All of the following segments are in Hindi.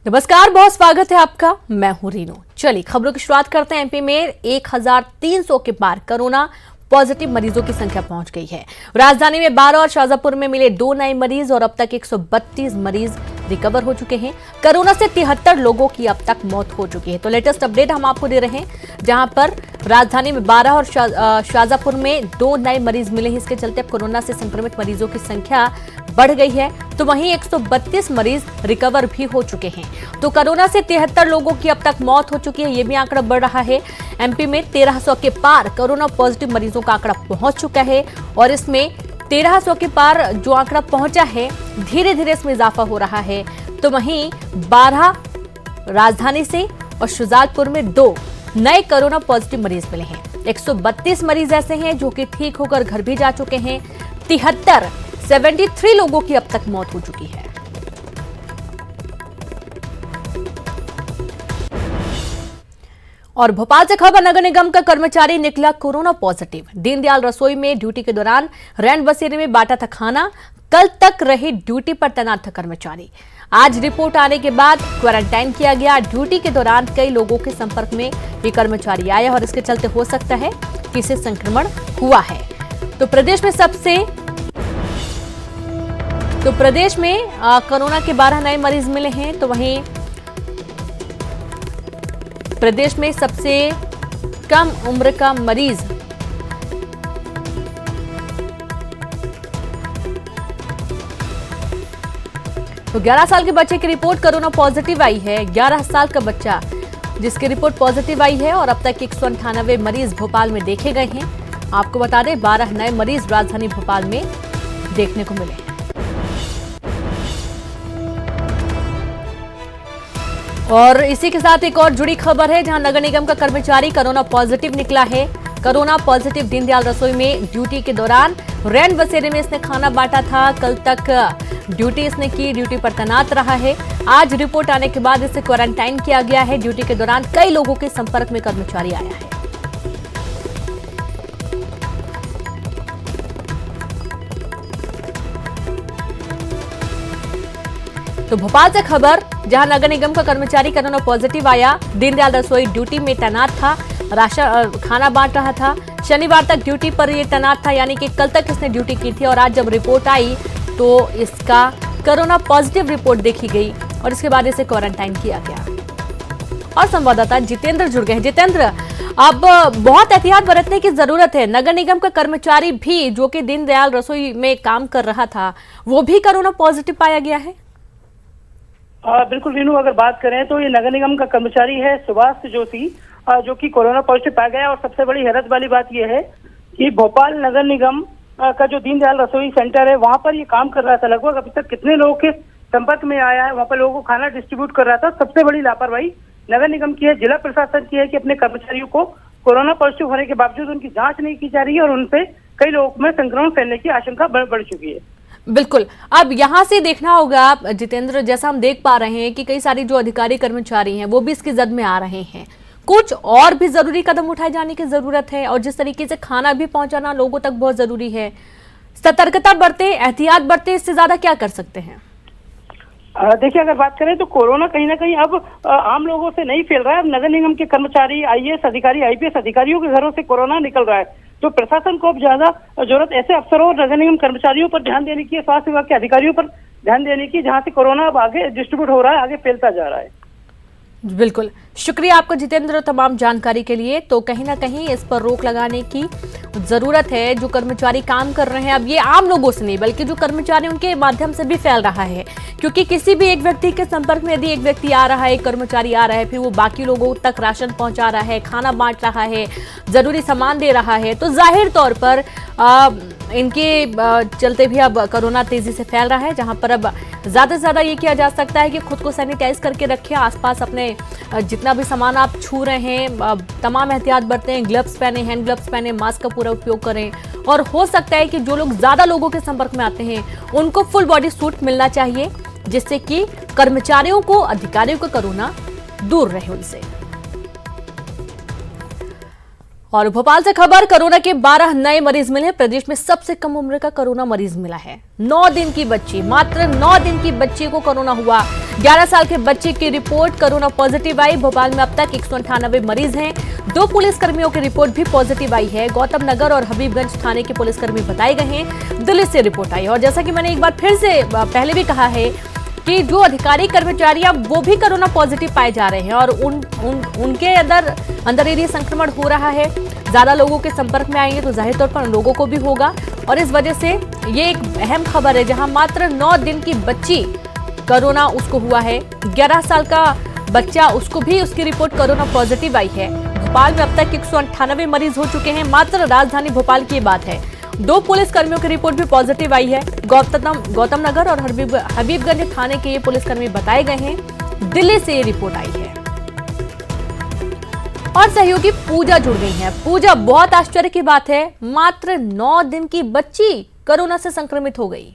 नमस्कार, बहुत स्वागत है आपका। मैं हूं रीनू। चलिए खबरों की शुरुआत करते हैं। एमपी में 1300 के पार कोरोना पॉजिटिव मरीजों की संख्या पहुंच गई है। राजधानी में 12 और शाजापुर में मिले 2 नए मरीज और अब तक 132 मरीज रिकवर हो चुके हैं। कोरोना से 73 लोगों की अब तक मौत हो चुकी है। तो लेटेस्ट अपडेट हम आपको दे रहे हैं, जहां पर राजधानी में 12 और शाजापुर में 2 नए मरीज मिले हैं। इसके चलते अब कोरोना से संक्रमित मरीजों की संख्या बढ़ गई है, तो वहीं 132 मरीज रिकवर भी हो चुके हैं। तो कोरोना से 73 लोगों की अब तक मौत हो चुकी है। ये भी आंकड़ा बढ़ रहा है। एमपी में 1300 के पार कोरोना पॉजिटिव मरीजों का आंकड़ा पहुंच चुका है और इसमें 1300 के पार जो आंकड़ा पहुंचा है, धीरे धीरे इसमें इजाफा हो रहा है। तो वहीं 12 राजधानी से और शुजालपुर में 2 नए कोरोना पॉजिटिव मरीज मिले हैं। 132 मरीज ऐसे हैं जो कि ठीक होकर घर भी जा चुके हैं। 73 लोगों की अब तक मौत हो चुकी है। और भोपाल से खबर, नगर निगम का कर्मचारी निकला कोरोना पॉजिटिव। दीनदयाल रसोई में ड्यूटी के दौरान रैन बसेरे में बांटा था खाना। कल तक रहे ड्यूटी पर तैनात था कर्मचारी। आज रिपोर्ट आने के बाद क्वारंटाइन किया गया। ड्यूटी के दौरान कई लोगों के संपर्क में ये कर्मचारी आया और इसके चलते हो सकता है कि इसे संक्रमण हुआ है। तो प्रदेश में कोरोना के 12 नए मरीज मिले हैं। तो वहीं प्रदेश में सबसे कम उम्र का मरीज तो 11 साल के बच्चे की रिपोर्ट कोरोना पॉजिटिव आई है। 11 साल का बच्चा जिसकी रिपोर्ट पॉजिटिव आई है और अब तक 198 मरीज भोपाल में देखे गए हैं। आपको बता दें, 12 नए मरीज राजधानी भोपाल में देखने को मिले हैं। और इसी के साथ एक और जुड़ी खबर है, जहां नगर निगम का कर्मचारी कोरोना पॉजिटिव निकला है। कोरोना पॉजिटिव दीनदयाल रसोई में ड्यूटी के दौरान रैन बसेरे में इसने खाना बांटा था। कल तक ड्यूटी इसने की, ड्यूटी पर तैनात रहा है। आज रिपोर्ट आने के बाद इसे क्वारंटाइन किया गया है। ड्यूटी के दौरान कई लोगों के संपर्क में कर्मचारी आया है। तो भोपाल से खबर, जहां नगर निगम का कर्मचारी कोरोना पॉजिटिव आया। दीनदयाल रसोई ड्यूटी में तैनात था, खाना बांट रहा था। शनिवार तक ड्यूटी पर ये तैनात था, यानी कि कल तक इसने ड्यूटी की थी और आज जब रिपोर्ट आई तो इसका कोरोना पॉजिटिव रिपोर्ट देखी गई और इसके बाद इसे क्वारंटाइन किया गया। और संवाददाता जितेंद्र जुड़ गए। जितेंद्र, अब बहुत एहतियात बरतने की जरूरत है। नगर निगम का कर्मचारी भी, जो कि दीनदयाल रसोई में काम कर रहा था, वो भी कोरोना पॉजिटिव पाया गया है। बिल्कुल रीनू, अगर बात करें तो ये नगर निगम का कर्मचारी है सुभाष जोशी, जो कि कोरोना पॉजिटिव पाया गया। और सबसे बड़ी हैरत वाली बात यह है कि भोपाल नगर निगम का जो दीनदयाल रसोई सेंटर है, वहां पर ये काम कर रहा था। लगभग अभी तक कितने लोगों के संपर्क में आया है, वहां पर लोगों को खाना डिस्ट्रीब्यूट कर रहा था। सबसे बड़ी लापरवाही नगर निगम की है, जिला प्रशासन की है कि अपने कर्मचारियों को कोरोना पॉजिटिव होने के बावजूद उनकी जांच नहीं की जा रही है और उनसे कई लोगों में संक्रमण फैलने की आशंका बढ़ चुकी है। बिल्कुल, अब यहां से देखना होगा जितेंद्र, जैसा हम देख पा रहे हैं कि कई सारी जो अधिकारी कर्मचारी हैं वो भी इसकी जद में आ रहे हैं। कुछ और भी जरूरी कदम उठाए जाने की जरूरत है और जिस तरीके से खाना भी पहुंचाना लोगों तक बहुत जरूरी है। सतर्कता बरते, एहतियात बरते, इससे ज्यादा क्या कर सकते हैं? देखिए, अगर बात करें तो कोरोना कहीं ना कहीं अब आम लोगों से नहीं फैल रहा है। अब नगर निगम के कर्मचारी, आईएएस अधिकारी, आईपीएस अधिकारियों के घरों से कोरोना निकल रहा है। तो प्रशासन को अब ज्यादा जरूरत ऐसे अफसरों और नगर निगम कर्मचारियों पर ध्यान देने की, स्वास्थ्य विभाग के अधिकारियों पर ध्यान देने की, जहां से कोरोना अब आगे डिस्ट्रीब्यूट हो रहा है, आगे फैलता जा रहा है। बिल्कुल, शुक्रिया आपका जितेंद्र तमाम जानकारी के लिए। तो कहीं ना कहीं इस पर रोक लगाने की जरूरत है। जो कर्मचारी काम कर रहे हैं, अब ये आम लोगों से नहीं बल्कि जो कर्मचारी उनके माध्यम से भी फैल रहा है, क्योंकि किसी भी एक व्यक्ति के संपर्क में यदि एक व्यक्ति आ रहा है, एक कर्मचारी आ रहा है, फिर वो बाकी लोगों तक राशन पहुंचा रहा है, खाना बांट रहा है, जरूरी सामान दे रहा है, तो जाहिर तौर पर इनके चलते भी अब कोरोना तेजी से फैल रहा है। जहां पर अब ज्यादा से ज्यादा ये किया जा सकता है कि खुद को सैनिटाइज करके रखें, आसपास अपने जितना भी सामान आप छू रहे हैं तमाम एहतियात बरतें, ग्लव्स पहने, हैंड ग्लव्स पहने, मास्क का पूरा उपयोग करें। और हो सकता है कि जो लोग ज्यादा लोगों के संपर्क में आते हैं उनको फुल बॉडी सूट मिलना चाहिए, जिससे कि कर्मचारियों को, अधिकारियों को कोरोना दूर रहे उनसे। और भोपाल से खबर, कोरोना के 12 नए मरीज मिले। प्रदेश में सबसे कम उम्र का कोरोना मरीज मिला है। 9 दिन की बच्ची, मात्र 9 दिन की बच्ची को कोरोना हुआ। 11 साल के बच्चे की रिपोर्ट कोरोना पॉजिटिव आई। भोपाल में अब तक 198 मरीज हैं। 2 पुलिसकर्मियों की रिपोर्ट भी पॉजिटिव आई है। गौतम नगर और हबीबगंज थाने के पुलिसकर्मी बताए गए हैं। दिल्ली से रिपोर्ट आई। और जैसा कि मैंने एक बार फिर से पहले भी कहा है कि जो अधिकारी कर्मचारी अब वो भी कोरोना पॉजिटिव पाए जा रहे हैं और उनके अंदर ये संक्रमण हो रहा है। ज्यादा लोगों के संपर्क में आएंगे तो जाहिर तौर पर उन लोगों को भी होगा। और इस वजह से ये एक अहम खबर है, जहां मात्र 9 दिन की बच्ची कोरोना उसको हुआ है। 11 साल का बच्चा, उसको भी उसकी रिपोर्ट कोरोना पॉजिटिव आई है। भोपाल में अब तक 198 मरीज हो चुके हैं। मात्र राजधानी भोपाल की बात है। 2 पुलिसकर्मियों की रिपोर्ट भी पॉजिटिव आई है। गौतम नगर और हबीबगंज थाने के ये पुलिसकर्मी बताए गए हैं। दिल्ली से ये रिपोर्ट आई है। और सहयोगी पूजा जुड़ गई है। पूजा, बहुत आश्चर्य की बात है, मात्र 9 दिन की बच्ची कोरोना से संक्रमित हो गई।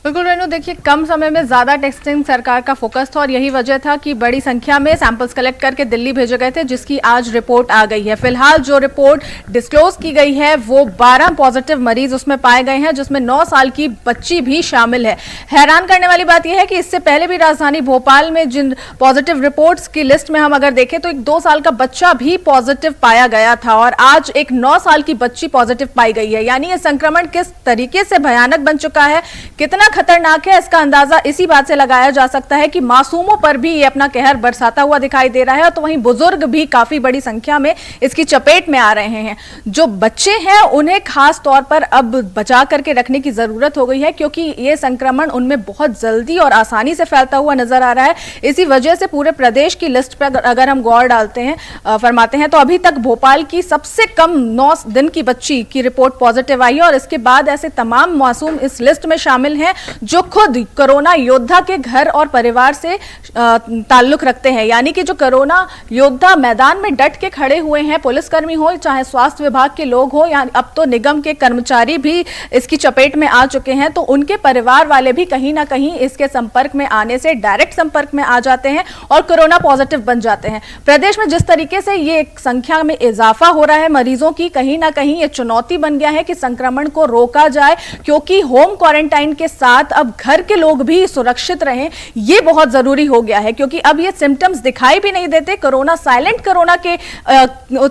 बिल्कुल रेनू, देखिए कम समय में ज्यादा टेस्टिंग सरकार का फोकस था और यही वजह था कि बड़ी संख्या में सैंपल्स कलेक्ट करके दिल्ली भेजे गए थे, जिसकी आज रिपोर्ट आ गई है। फिलहाल जो रिपोर्ट डिस्क्लोज की गई है वो 12 पॉजिटिव मरीज उसमें पाए गए हैं, जिसमें 9 साल की बच्ची भी शामिल है। हैरान करने वाली बात यह है कि इससे पहले भी राजधानी भोपाल में जिन पॉजिटिव रिपोर्ट्स की लिस्ट में हम अगर देखें तो एक 2 साल का बच्चा भी पॉजिटिव पाया गया था और आज एक 9 साल की बच्ची पॉजिटिव पाई गई है। यानी ये संक्रमण किस तरीके से भयानक बन चुका है, कितना खतरनाक है, इसका अंदाजा इसी बात से लगाया जा सकता है कि मासूमों पर भी ये अपना कहर बरसाता हुआ दिखाई दे रहा है। तो वहीं बुजुर्ग भी काफी बड़ी संख्या में इसकी चपेट में आ रहे हैं। जो बच्चे हैं उन्हें खास तौर पर अब बचा करके रखने की जरूरत हो गई है, क्योंकि ये संक्रमण उनमें बहुत जल्दी और आसानी से फैलता हुआ नजर आ रहा है। इसी वजह से पूरे प्रदेश की लिस्ट पर अगर हम गौर डालते हैं, फरमाते हैं, तो अभी तक भोपाल की सबसे कम 9 दिन की बच्ची की रिपोर्ट पॉजिटिव आई है। और इसके बाद ऐसे तमाम मासूम इस लिस्ट में शामिल हैं जो खुद कोरोना योद्धा के घर और परिवार से ताल्लुक रखते हैं। यानी कि जो कोरोना योद्धा मैदान में डट के खड़े हुए हैं, पुलिसकर्मी हो चाहे स्वास्थ्य विभाग के लोग हो या अब तो निगम के कर्मचारी भी इसकी चपेट में आ चुके हैं, तो उनके परिवार वाले भी कहीं ना कहीं इसके संपर्क में आने से डायरेक्ट संपर्क में आ जाते हैं और कोरोना पॉजिटिव बन जाते हैं। प्रदेश में जिस तरीके से ये संख्या में इजाफा हो रहा है मरीजों की, कहीं ना कहीं ये चुनौती बन गया है कि संक्रमण को रोका जाए, क्योंकि होम क्वारंटाइन के साथ अब घर के लोग भी सुरक्षित रहें, ये बहुत जरूरी हो गया है। क्योंकि अब ये सिम्टम्स दिखाई भी नहीं देते। कोरोना साइलेंट कोरोना के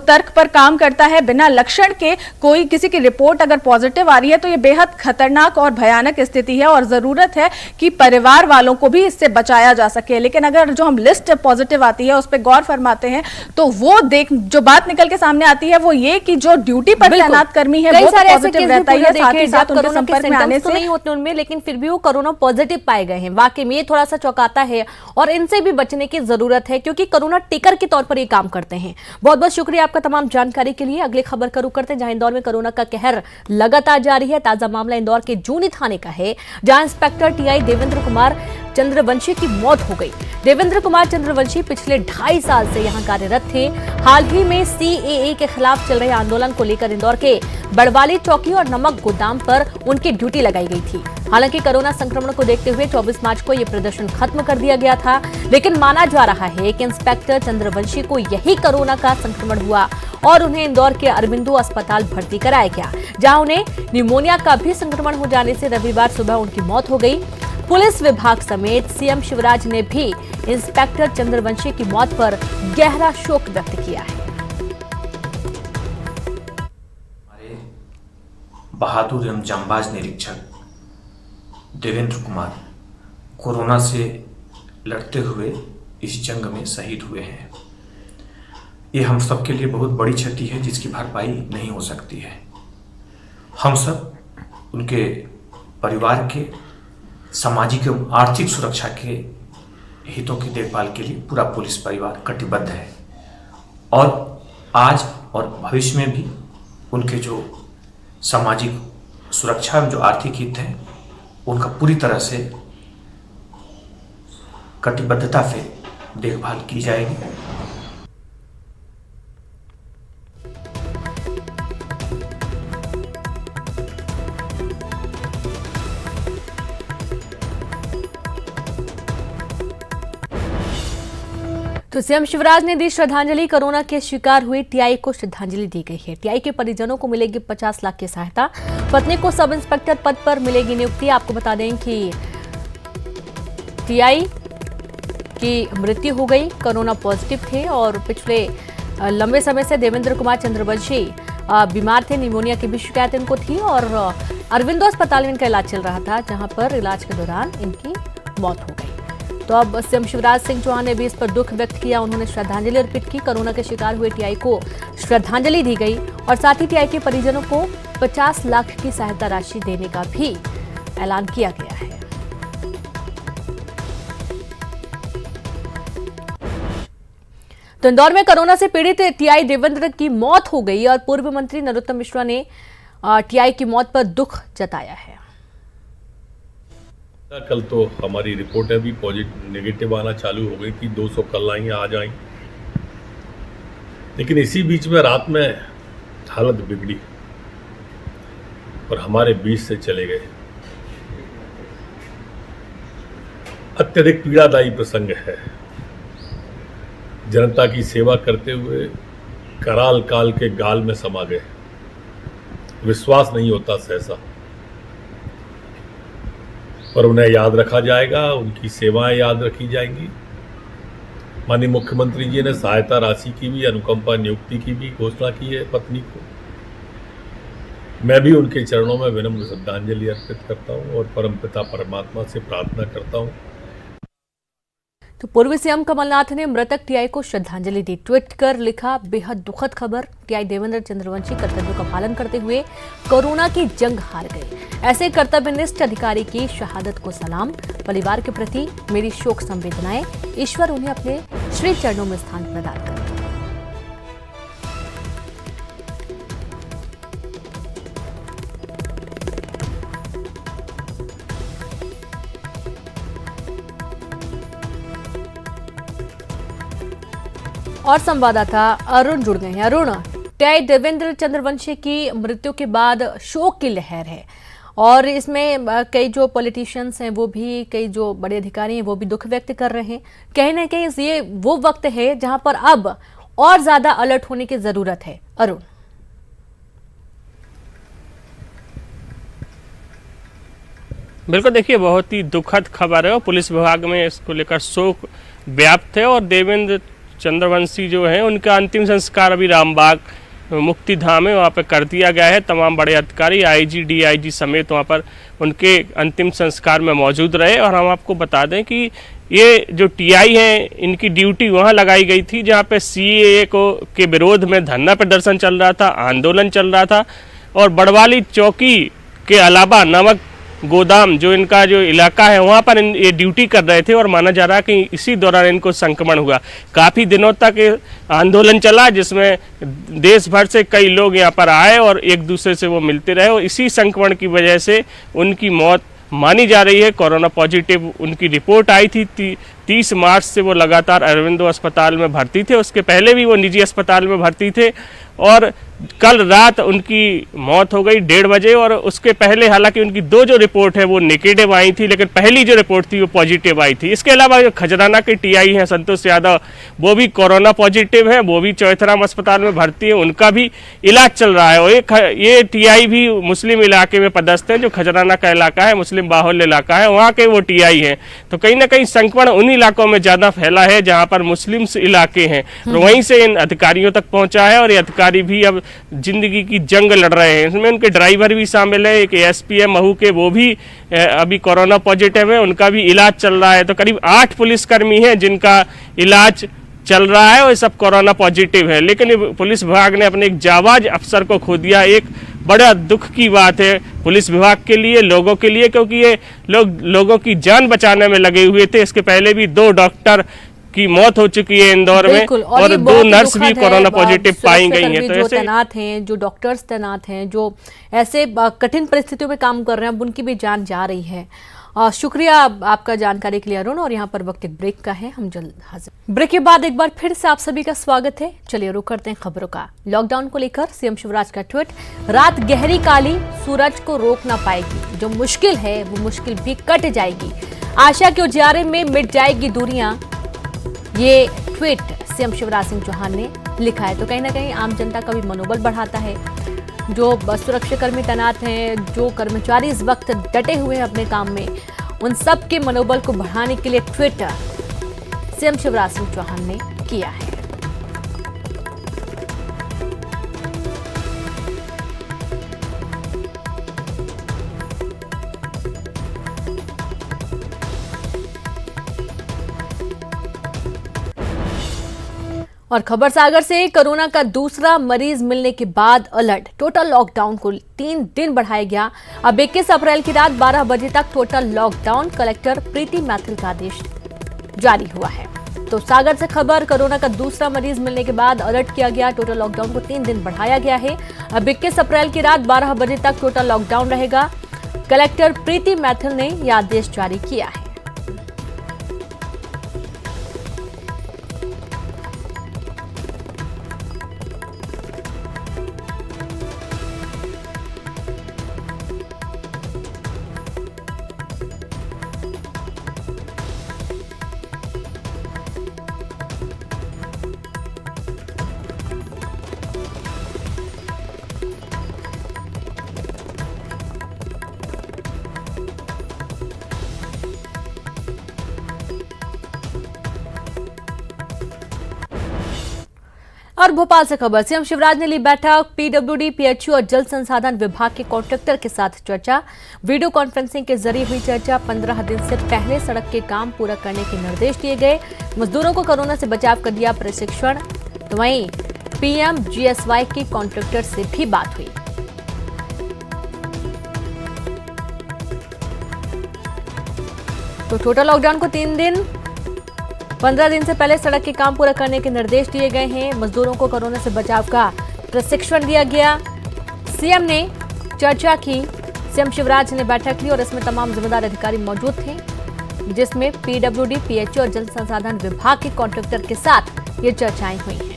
तर्क पर काम करता है, बिना लक्षण के कोई किसी की रिपोर्ट अगर पॉजिटिव आ रही है तो ये बेहद खतरनाक और भयानक स्थिति है और जरूरत है कि परिवार वालों को भी इससे बचाया जा सके। लेकिन अगर जो हम लिस्ट पॉजिटिव आती है उस पर गौर फरमाते हैं तो वो जो बात निकल के सामने आती है वो ये कि जो ड्यूटी पर तैनात कर्मी है वो पॉजिटिव रहता है, साथ ही साथ उनके संपर्क में आने से नहीं होते उनमें, लेकिन फिर भी वो कोरोना पॉजिटिव पाए गए हैं। वाकई में ये थोड़ा सा चौंकाता है और इनसे भी बचने की जरूरत है, क्योंकि कोरोना टिकर के तौर पर ये काम करते हैं। बहुत बहुत शुक्रिया आपका तमाम जानकारी के लिए। अगली खबर का रुख करते हैं, जहां इंदौर में कोरोना का कहर लगातार जारी है। ताजा मामला इंदौर के जूनी थाने का है, जहां इंस्पेक्टर टीआई देवेंद्र कुमार चंद्रवंशी की मौत हो गई। देवेंद्र कुमार चंद्रवंशी पिछले 2.5 साल से यहां कार्यरत थे। हाल ही में सीएए के खिलाफ चल रहे आंदोलन को लेकर इंदौर के बड़वाली चौकी और नमक गोदाम पर उनकी ड्यूटी लगाई गई थी। हालांकि कोरोना संक्रमण को देखते हुए 24 मार्च को यह प्रदर्शन खत्म कर दिया गया था, लेकिन माना जा रहा है कि इंस्पेक्टर चंद्रवंशी को यही कोरोना का संक्रमण हुआ और उन्हें इंदौर के अरबिंदो अस्पताल भर्ती कराया गया, जहां उन्हें निमोनिया का भी संक्रमण हो जाने से रविवार सुबह उनकी मौत हो गई। पुलिस विभाग समेत सीएम शिवराज ने भी इंस्पेक्टर चंद्रवंशी की मौत पर गहरा शोक व्यक्त किया है। हमारे बहादुर एवं जांबाज निरीक्षक देवेंद्र कुमार कोरोना से लड़ते हुए इस जंग में शहीद हुए हैं। ये हम सब के लिए बहुत बड़ी क्षति है, जिसकी भरपाई नहीं हो सकती है। हम सब उनके परिवार के सामाजिक एवं आर्थिक सुरक्षा के हितों की देखभाल के लिए पूरा पुलिस परिवार कटिबद्ध है और आज और भविष्य में भी उनके जो सामाजिक सुरक्षा एवं जो आर्थिक हित हैं उनका पूरी तरह से कटिबद्धता से देखभाल की जाएगी। तो सीएम शिवराज ने दी श्रद्धांजलि। कोरोना के शिकार हुए टीआई को श्रद्धांजलि दी गई है। टीआई के परिजनों को मिलेगी 50 लाख की सहायता। पत्नी को सब इंस्पेक्टर पद पर मिलेगी नियुक्ति। आपको बता दें कि टीआई की मृत्यु हो गई, कोरोना पॉजिटिव थे और पिछले लंबे समय से देवेंद्र कुमार चंद्रवंशी बीमार थे, निमोनिया की भी शिकायत इनको थी और अरविंदो अस्पताल में इनका इलाज चल रहा था, जहां पर इलाज के दौरान इनकी मौत हो गई। तो अब सीएम शिवराज सिंह चौहान ने भी इस पर दुख व्यक्त किया। उन्होंने श्रद्धांजलि अर्पित की। कोरोना के शिकार हुए टीआई को श्रद्धांजलि दी गई और साथ ही टीआई के परिजनों को 50 लाख की सहायता राशि देने का भी ऐलान किया गया है। तो इंदौर में कोरोना से पीड़ित टीआई देवेंद्र की मौत हो गई और पूर्व मंत्री नरोत्तम मिश्रा ने टीआई की मौत पर दुख जताया है। कल तो हमारी रिपोर्टें भी पॉजिटिव नेगेटिव आना चालू हो गई थी, 200 कल आई आज आई, लेकिन इसी बीच में रात में हालत बिगड़ी और हमारे बीच से चले गए। अत्यधिक पीड़ादायी प्रसंग है। जनता की सेवा करते हुए कराल काल के गाल में समा गए। विश्वास नहीं होता सहसा, पर उन्हें याद रखा जाएगा, उनकी सेवाएं याद रखी जाएंगी। माननीय मुख्यमंत्री जी ने सहायता राशि की भी, अनुकंपा नियुक्ति की भी घोषणा की है पत्नी को। मैं भी उनके चरणों में विनम्र श्रद्धांजलि अर्पित करता हूं और परमपिता परमात्मा से प्रार्थना करता हूं। तो पूर्व सीएम कमलनाथ ने मृतक टीआई को श्रद्धांजलि दी। ट्वीट कर लिखा, बेहद दुखद खबर, टीआई देवेंद्र चंद्रवंशी कर्तव्यों का पालन करते हुए कोरोना की जंग हार गए। ऐसे कर्तव्यनिष्ठ अधिकारी की शहादत को सलाम। परिवार के प्रति मेरी शोक संवेदनाएं। ईश्वर उन्हें अपने श्री चरणों में स्थान प्रदान करे। और संवाददाता अरुण जुड़ गए हैं। अरुण, टीआई देवेंद्र चंद्रवंशी की मृत्यु के बाद शोक की लहर है और इसमें कई जो पॉलिटिशियंस हैं वो भी, कई जो बड़े अधिकारी हैं वो भी दुख व्यक्त कर रहे हैं। कहीं ना कहीं ये वो वक्त है जहां पर अब और ज्यादा अलर्ट होने की जरूरत है। अरुण, बिल्कुल, देखिए बहुत ही दुखद खबर है और पुलिस विभाग में इसको लेकर शोक व्याप्त है। और देवेंद्र चंद्रवंशी जो है उनका अंतिम संस्कार अभी रामबाग मुक्तिधाम है वहाँ पर कर दिया गया है। तमाम बड़े अधिकारी, आईजी, डीआईजी समेत वहाँ पर उनके अंतिम संस्कार में मौजूद रहे। और हम आपको बता दें कि ये जो टीआई हैं इनकी ड्यूटी वहाँ लगाई गई थी जहाँ पे सीएए के विरोध में धरना प्रदर्शन चल रहा था, आंदोलन चल रहा था। और बड़वाली चौकी के अलावा नमक गोदाम जो इनका जो इलाका है वहाँ पर ये ड्यूटी कर रहे थे और माना जा रहा है कि इसी दौरान इनको संक्रमण हुआ। काफ़ी दिनों तक आंदोलन चला जिसमें देश भर से कई लोग यहाँ पर आए और एक दूसरे से वो मिलते रहे और इसी संक्रमण की वजह से उनकी मौत मानी जा रही है। कोरोना पॉजिटिव उनकी रिपोर्ट आई थी। 30 मार्च से वो लगातार अरविंदो अस्पताल में भर्ती थे, उसके पहले भी वो निजी अस्पताल में भर्ती थे और कल रात उनकी मौत हो गई 1:30 बजे। और उसके पहले हालांकि उनकी 2 जो रिपोर्ट है वो नेगेटिव आई थी, लेकिन पहली जो रिपोर्ट थी वो पॉजिटिव आई थी। इसके अलावा जो खजराना के टीआई हैं संतोष यादव, वो भी कोरोना पॉजिटिव है, वो भी चौथराम अस्पताल में भर्ती है, उनका भी इलाज चल रहा है। और ये टीआई भी मुस्लिम इलाके में पदस्थ है, जो खजराना का इलाका है, मुस्लिम बाहुल्य इलाका है, वहाँ के वो टीआई हैं। तो कहीं ना कहीं संक्रमण उन इलाकों में ज़्यादा फैला है जहाँ पर मुस्लिम इलाके हैं, और वहीं से इन अधिकारियों तक पहुँचा है। और ये अधिकारी भी अब जिंदगी की जंग लड़ रहे हैं। इसमें उनके ड्राइवर भी शामिल है, एक एएसपी है महू के, वो भी अभी कोरोना पॉजिटिव है, उनका भी इलाज चल रहा है। तो करीब 8 पुलिसकर्मी हैं जिनका इलाज चल रहा है और सब कोरोना पॉजिटिव है। लेकिन पुलिस विभाग ने अपने एक जाबाज अफसर को खो दिया। एक बड़ा दुख की बात है पुलिस विभाग के लिए, लोगों के लिए, क्योंकि ये लोगों की जान बचाने में लगे हुए थे। इसके पहले भी 2 डॉक्टर की मौत हो चुकी है इंदौर में और 2 नर्स भी कोरोना पॉजिटिव पाई गई हैं। तो जो तैनात हैं, जो डॉक्टर्स तैनात हैं, जो ऐसे कठिन परिस्थितियों में काम कर रहे हैं, अब उनकी भी जान जा रही है। शुक्रिया आपका जानकारी के लिए अरुण। और यहाँ पर वक्त एक ब्रेक का है, हम जल्द हाजिर। ब्रेक के बाद एक बार फिर से आप सभी का स्वागत है। चलिए रुक करते हैं खबरों का। लॉकडाउन को लेकर सीएम शिवराज का ट्वीट, रात गहरी काली सूरज को रोक ना पाएगी, जो मुश्किल है वो मुश्किल भी कट जाएगी, आशा के उजियारे में मिट जाएगी दूरियां, ये ट्वीट सीएम शिवराज सिंह चौहान ने लिखा है। तो कहीं ना कहीं आम जनता का भी मनोबल बढ़ाता है। जो सुरक्षाकर्मी तैनात हैं, जो कर्मचारी इस वक्त डटे हुए हैं अपने काम में, उन सब के मनोबल को बढ़ाने के लिए ट्वीट सीएम शिवराज सिंह चौहान ने किया है। और खबर सागर से कोरोना का दूसरा मरीज मिलने के बाद अलर्ट। टोटल लॉकडाउन को 3 दिन बढ़ाया गया। अब 21 अप्रैल की रात 12 बजे तक total lockdown. Collector Preeti Maithil का आदेश जारी हुआ है। तो सागर से खबर, कोरोना का दूसरा मरीज मिलने के बाद अलर्ट किया गया। टोटल लॉकडाउन को 3 दिन बढ़ाया गया है। अब 21 अप्रैल की रात 12 बजे तक टोटल लॉकडाउन रहेगा। कलेक्टर प्रीति मैथिल ने यह आदेश जारी किया है। और भोपाल से खबर, सीएम शिवराज ने ली बैठक। पीडब्ल्यूडी, पीएचयू और जल संसाधन विभाग के कॉन्ट्रैक्टर के साथ चर्चा। वीडियो कॉन्फ्रेंसिंग के जरिए हुई चर्चा। 15 दिन से पहले सड़क के काम पूरा करने के निर्देश दिए गए। मजदूरों को कोरोना से बचाव का दिया प्रशिक्षण। तो वहीं पीएमजीएसवाई के कॉन्ट्रैक्टर से भी बात हुई। तो टोटल लॉकडाउन को 3 दिन, 15 दिन से पहले सड़क के काम पूरा करने के निर्देश दिए गए हैं। मजदूरों को कोरोना से बचाव का प्रशिक्षण दिया गया। सीएम ने चर्चा की। सीएम शिवराज ने बैठक ली और इसमें तमाम जिम्मेदार अधिकारी मौजूद थे, जिसमें पीडब्ल्यूडी, पीएचयू और जल संसाधन विभाग के कॉन्ट्रैक्टर के साथ ये चर्चाएं हुई हैं।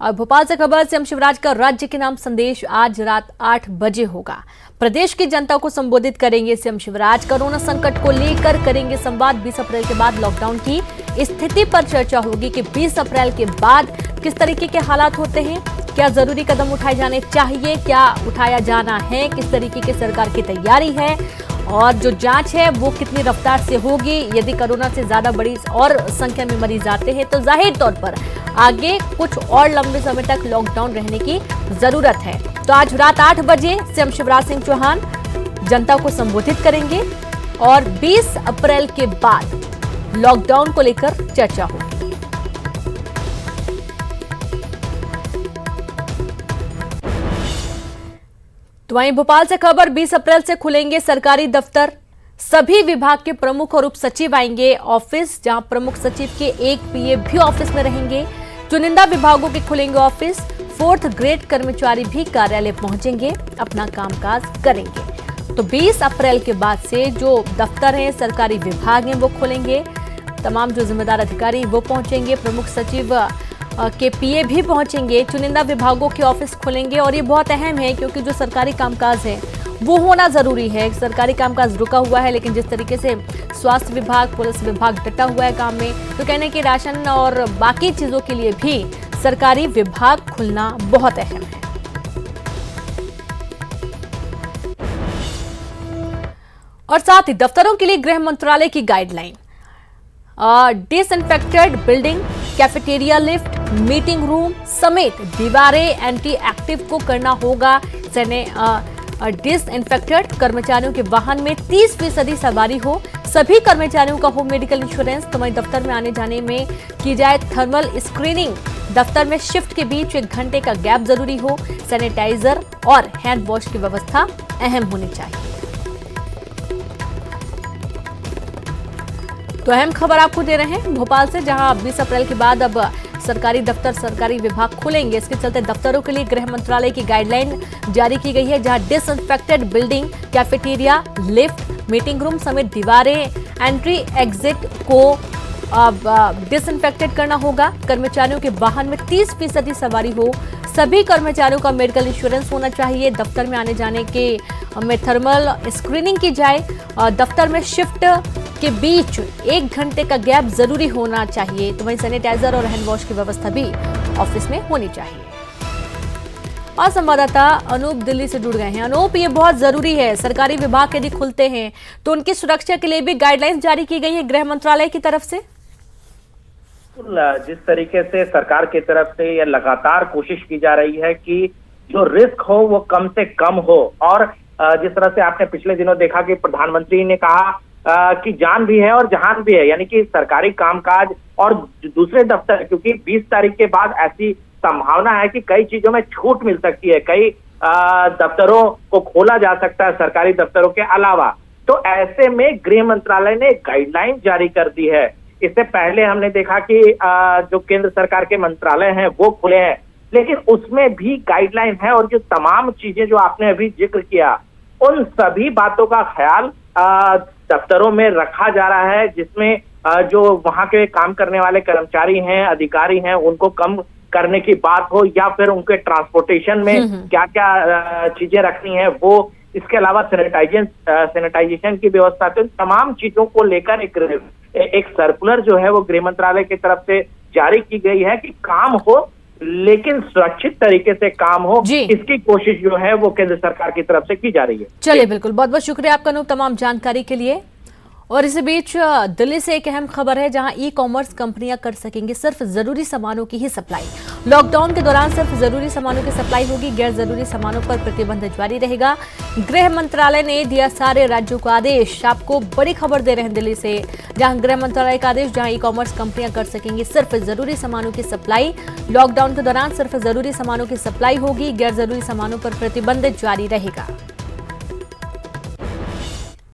और भोपाल से खबर, सीएम शिवराज का राज्य के नाम संदेश आज रात 8 बजे होगा। प्रदेश की जनता को संबोधित करेंगे सीएम शिवराज। कोरोना संकट को लेकर करेंगे संवाद। 20 अप्रैल के बाद लॉकडाउन की स्थिति पर चर्चा होगी कि 20 अप्रैल के बाद किस तरीके के हालात होते हैं, क्या जरूरी कदम उठाए जाने चाहिए, क्या उठाया जाना है, किस तरीके की सरकार की तैयारी है और जो जांच है वो कितनी रफ्तार से होगी। यदि कोरोना से ज्यादा बड़ी और संख्या में मरीज आते हैं तो जाहिर तौर पर आगे कुछ और लंबे समय तक लॉकडाउन रहने की जरूरत है। तो आज रात 8 बजे सीएम शिवराज सिंह चौहान जनता को संबोधित करेंगे और 20 अप्रैल के बाद लॉकडाउन को लेकर चर्चा होगी। तो वहीं भोपाल से खबर, 20 अप्रैल से खुलेंगे सरकारी दफ्तर। सभी विभाग के प्रमुख और उप सचिव आएंगे ऑफिस, जहां प्रमुख सचिव के 1 पीए भी ऑफिस में रहेंगे। चुनिंदा विभागों के खुलेंगे ऑफिस। 4th ग्रेड कर्मचारी भी कार्यालय पहुंचेंगे, अपना कामकाज करेंगे। तो 20 अप्रैल के बाद से जो दफ्तर हैं, सरकारी विभाग हैं, वो खुलेंगे। तमाम जो जिम्मेदार अधिकारी वो पहुंचेंगे। प्रमुख सचिव के पीए भी पहुंचेंगे। चुनिंदा विभागों के ऑफिस खुलेंगे और ये बहुत अहम है क्योंकि जो सरकारी कामकाज है वो होना जरूरी है। सरकारी कामकाज रुका हुआ है, लेकिन जिस तरीके से स्वास्थ्य विभाग, पुलिस विभाग डटा हुआ है काम में, तो कहने की राशन और बाकी चीजों के लिए भी सरकारी विभाग खुलना बहुत अहम है। और साथ ही दफ्तरों के लिए गृह मंत्रालय की guideline. Disinfected building, cafeteria, lift, meeting room समेत दीवारें एंटी एक्टिव को करना होगा डिसइंफेक्टेड। कर्मचारियों के वाहन में 30% सवारी हो। सभी कर्मचारियों का हो मेडिकल इंश्योरेंस। तो वहीं दफ्तर में आने जाने में की जाए थर्मल स्क्रीनिंग। दफ्तर में शिफ्ट के बीच 1 घंटे का गैप जरूरी हो। सैनिटाइजर और हैंड वॉश की व्यवस्था अहम होनी चाहिए। तो अहम खबर आपको दे रहे हैं भोपाल से, जहां 20 अप्रैल के बाद अब सरकारी दफ्तर, सरकारी विभाग खुलेंगे। इसके चलते दफ्तरों के लिए गृह मंत्रालय की गाइडलाइन जारी की गई है, जहां disinfected building, cafeteria, lift, meeting room समेत दीवारें, एंट्री एग्जिट को अब डिसइंफेक्टेड करना होगा। कर्मचारियों के वाहन में 30% सवारी हो। सभी कर्मचारियों का मेडिकल इंश्योरेंस होना चाहिए। दफ्तर में आने जाने के में थर्मल स्क्रीनिंग की जाए। दफ्तर में शिफ्ट के बीच 1 घंटे का गैप जरूरी होना चाहिए, तो वहीं सैनिटाइजर और हैंड वॉश की व्यवस्था भी ऑफिस में होनी चाहिए। और संवाददाता अनूप दिल्ली से जुड़ गए हैं। अनूप, ये बहुत जरूरी है, सरकारी विभाग यदि खुलते हैं तो उनकी सुरक्षा के लिए भी गाइडलाइंस जारी की गई है गृह मंत्रालय की तरफ से। जिस तरीके से सरकार की तरफ से यह लगातार कोशिश की जा रही है कि जो रिस्क हो वो कम से कम हो, और जिस तरह से आपने पिछले दिनों देखा कि प्रधानमंत्री ने कहा कि जान भी है और जहान भी है, यानी कि सरकारी कामकाज और दूसरे दफ्तर, क्योंकि 20 तारीख के बाद ऐसी संभावना है कि कई चीजों में छूट मिल सकती है, कई दफ्तरों को खोला जा सकता है सरकारी दफ्तरों के अलावा। तो ऐसे में गृह मंत्रालय ने गाइडलाइन जारी कर दी है। इससे पहले हमने देखा कि जो केंद्र सरकार के मंत्रालय हैं वो खुले हैं, लेकिन उसमें भी गाइडलाइन है, और जो तमाम चीजें जो आपने अभी जिक्र किया उन सभी बातों का ख्याल दफ्तरों में रखा जा रहा है, जिसमें जो वहां के काम करने वाले कर्मचारी हैं, अधिकारी हैं, उनको कम करने की बात हो, या फिर उनके ट्रांसपोर्टेशन में क्या क्या चीजें रखनी है वो, इसके अलावा सैनिटाइजेशन की व्यवस्था, तो तमाम चीजों को लेकर एक सर्कुलर जो है वो गृह मंत्रालय की तरफ से जारी की गई है कि काम हो लेकिन सुरक्षित तरीके से काम हो, इसकी कोशिश जो है वो केंद्र सरकार की तरफ से की जा रही है। चलिए, बिल्कुल, बहुत बहुत शुक्रिया आपका अनूप तमाम जानकारी के लिए। और इसी बीच दिल्ली से एक अहम खबर है, जहां ई कॉमर्स कंपनियां कर सकेंगी सिर्फ जरूरी सामानों की ही सप्लाई। लॉकडाउन के दौरान सिर्फ जरूरी सामानों की सप्लाई होगी, गैर जरूरी सामानों पर प्रतिबंध जारी रहेगा। गृह मंत्रालय ने दिया सारे राज्यों को आदेश। आपको बड़ी खबर दे रहे हैं दिल्ली से, जहां गृह मंत्रालय का आदेश, जहां ई कॉमर्स कंपनियां कर सकेंगी सिर्फ जरूरी सामानों की सप्लाई। लॉकडाउन के दौरान सिर्फ जरूरी सामानों की सप्लाई होगी, गैर जरूरी सामानों पर प्रतिबंध जारी रहेगा।